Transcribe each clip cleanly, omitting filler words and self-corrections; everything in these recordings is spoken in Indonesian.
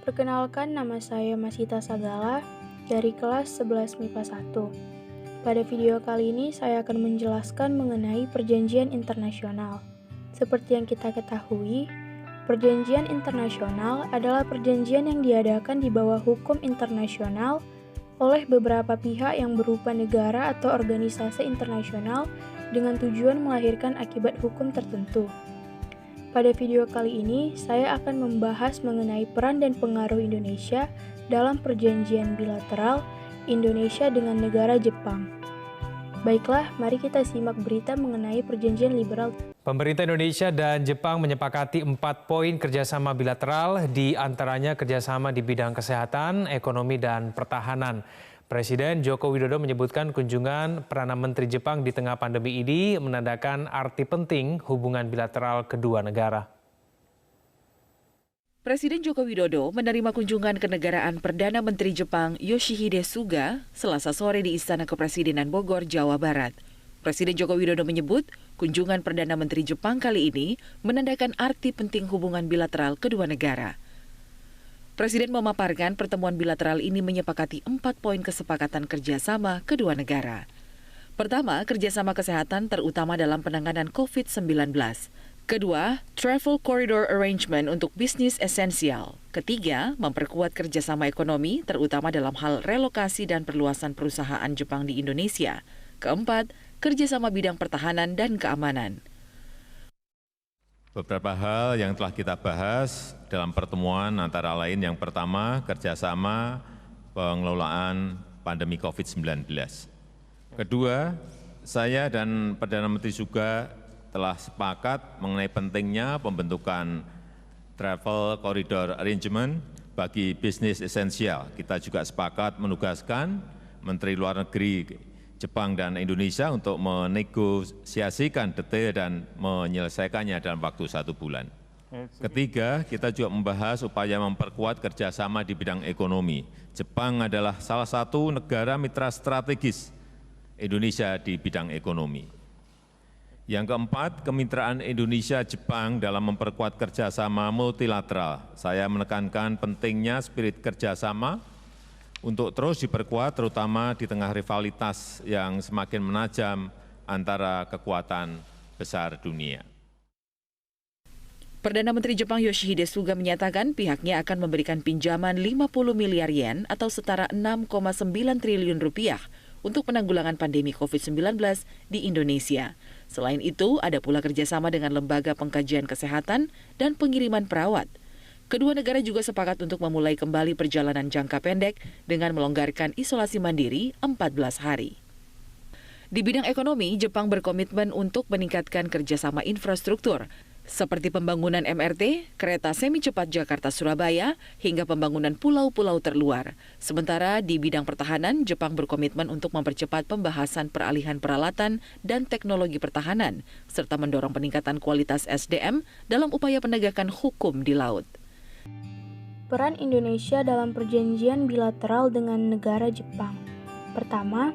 Perkenalkan, nama saya Masita Sagala dari kelas 11 MIPA 1. Pada video kali ini saya akan menjelaskan mengenai perjanjian internasional. Seperti yang kita ketahui, perjanjian internasional adalah perjanjian yang diadakan di bawah hukum internasional oleh beberapa pihak yang berupa negara atau organisasi internasional dengan tujuan melahirkan akibat hukum tertentu. Pada video kali ini, saya akan membahas mengenai peran dan pengaruh Indonesia dalam perjanjian bilateral Indonesia dengan negara Jepang. Baiklah, mari kita simak berita mengenai perjanjian liberal. Pemerintah Indonesia dan Jepang menyepakati 4 poin kerjasama bilateral, di antaranya kerjasama di bidang kesehatan, ekonomi, dan pertahanan. Presiden Joko Widodo menyebutkan kunjungan Perdana Menteri Jepang di tengah pandemi ini menandakan arti penting hubungan bilateral kedua negara. Presiden Joko Widodo menerima kunjungan kenegaraan Perdana Menteri Jepang Yoshihide Suga Selasa sore di Istana Kepresidenan Bogor, Jawa Barat. Presiden Joko Widodo menyebut kunjungan Perdana Menteri Jepang kali ini menandakan arti penting hubungan bilateral kedua negara. Presiden memaparkan pertemuan bilateral ini menyepakati 4 poin kesepakatan kerjasama kedua negara. Pertama, kerjasama kesehatan terutama dalam penanganan COVID-19. Kedua, Travel Corridor Arrangement untuk bisnis esensial. Ketiga, memperkuat kerjasama ekonomi terutama dalam hal relokasi dan perluasan perusahaan Jepang di Indonesia. Keempat, kerjasama bidang pertahanan dan keamanan. Beberapa hal yang telah kita bahas dalam pertemuan antara lain yang pertama, kerjasama pengelolaan pandemi COVID-19. Kedua, saya dan Perdana Menteri juga telah sepakat mengenai pentingnya pembentukan Travel Corridor Arrangement bagi bisnis esensial. Kita juga sepakat menugaskan Menteri Luar Negeri Jepang dan Indonesia untuk menegosiasikan detail dan menyelesaikannya dalam waktu 1 bulan. Ketiga, kita juga membahas upaya memperkuat kerjasama di bidang ekonomi. Jepang adalah salah satu negara mitra strategis Indonesia di bidang ekonomi. Yang keempat, kemitraan Indonesia-Jepang dalam memperkuat kerjasama multilateral. Saya menekankan pentingnya spirit kerjasama untuk terus diperkuat, terutama di tengah rivalitas yang semakin menajam antara kekuatan besar dunia. Perdana Menteri Jepang Yoshihide Suga menyatakan pihaknya akan memberikan pinjaman 50 miliar yen atau setara 6,9 triliun rupiah untuk penanggulangan pandemi COVID-19 di Indonesia. Selain itu, ada pula kerjasama dengan Lembaga Pengkajian Kesehatan dan Pengiriman Perawat. Kedua negara juga sepakat untuk memulai kembali perjalanan jangka pendek dengan melonggarkan isolasi mandiri 14 hari. Di bidang ekonomi, Jepang berkomitmen untuk meningkatkan kerjasama infrastruktur, seperti pembangunan MRT, kereta semi cepat Jakarta-Surabaya, hingga pembangunan pulau-pulau terluar. Sementara di bidang pertahanan, Jepang berkomitmen untuk mempercepat pembahasan peralihan peralatan dan teknologi pertahanan, serta mendorong peningkatan kualitas SDM dalam upaya penegakan hukum di laut. Peran Indonesia dalam perjanjian bilateral dengan negara Jepang. Pertama,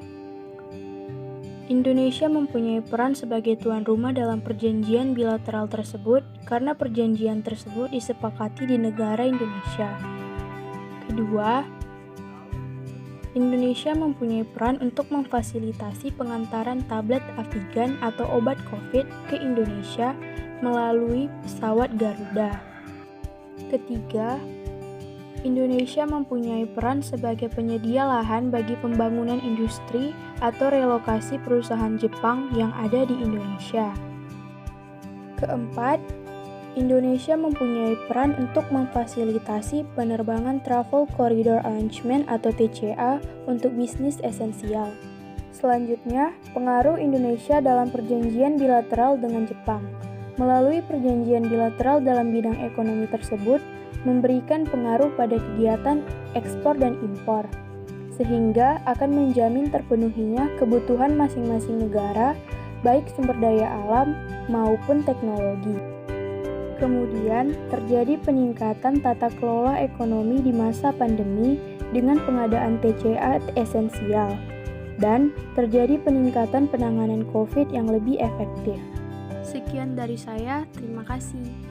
Indonesia mempunyai peran sebagai tuan rumah dalam perjanjian bilateral tersebut karena perjanjian tersebut disepakati di negara Indonesia. Kedua, Indonesia mempunyai peran untuk memfasilitasi pengantaran tablet Avigan atau obat COVID ke Indonesia melalui pesawat Garuda. Ketiga, Indonesia mempunyai peran sebagai penyedia lahan bagi pembangunan industri atau relokasi perusahaan Jepang yang ada di Indonesia. Keempat, Indonesia mempunyai peran untuk memfasilitasi penerbangan Travel Corridor Arrangement atau TCA untuk bisnis esensial. Selanjutnya, pengaruh Indonesia dalam perjanjian bilateral dengan Jepang. Melalui perjanjian bilateral dalam bidang ekonomi tersebut, memberikan pengaruh pada kegiatan ekspor dan impor, sehingga akan menjamin terpenuhinya kebutuhan masing-masing negara, baik sumber daya alam maupun teknologi. Kemudian, terjadi peningkatan tata kelola ekonomi di masa pandemi dengan pengadaan TCA esensial, dan terjadi peningkatan penanganan COVID yang lebih efektif. Sekian dari saya, terima kasih.